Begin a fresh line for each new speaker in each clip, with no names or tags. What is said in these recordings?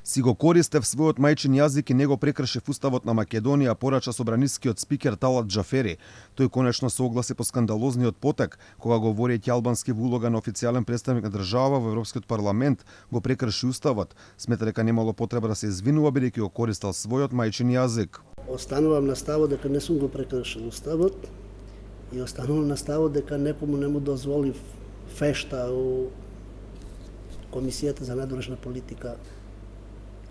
Си го користев својот мајчин јазик и не го прекршив уставот на Македонија, порача собранискиот спикер Талат Џафери. Тој конечно се огласи по скандалозниот потек, кога говорејќи албански во улога на официјален представник на држава во Европскиот парламент, го прекрши уставот. Смета дека немало потреба да се извинува бидејќи го користел својот мајчин јазик.
Останувам на ставот дека не сум го прекршил уставот и останувам на ставот дека некому не му дозволив фешта у Комисијата за надлежна политика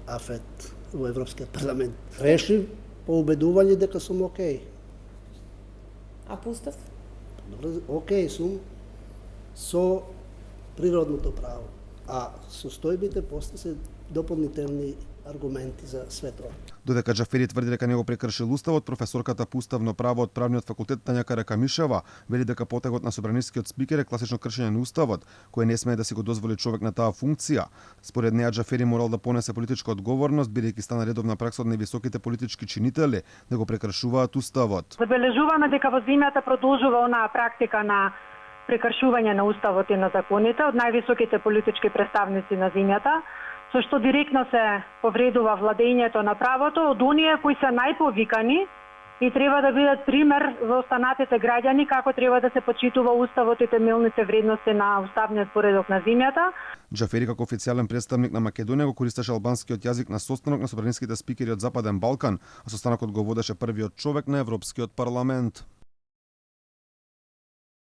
АФЕТ во Европскиот парламент. Решив по убедување дека сум окей.
А по устав?
Добре, окей сум со природното право, а состојбите после се дополнителни аргументи за све тоа.
Додека Џафери тврди дека не го прекршил уставот, професорката по уставно право од правниот факултет Тања Каракамишева вели дека потегот на собранискиот спикер е класично кршење на уставот, кој не смее да си го дозволи човек на таа функција. Според неа Џафери морал да понесе политичка одговорност бидејќи стана редовна пракса од највисоките политички чинители да го прекршуваат уставот.
Забележуваме дека во земјата продолжува онаа практика на прекршување на уставот и на законите од највисоките политички представници на земјата, со што директно се повредува владењето на правото од оние кои се најповикани и треба да бидат пример за останатите граѓани како треба да се почитува уставот и темелните вредности на уставниот поредок на земјата.
Џафери како официјален представник на Македонија го користеше албанскиот јазик на состанок на собраниските спикери од Западен Балкан, а состанокот го водеше првиот човек на Европскиот парламент.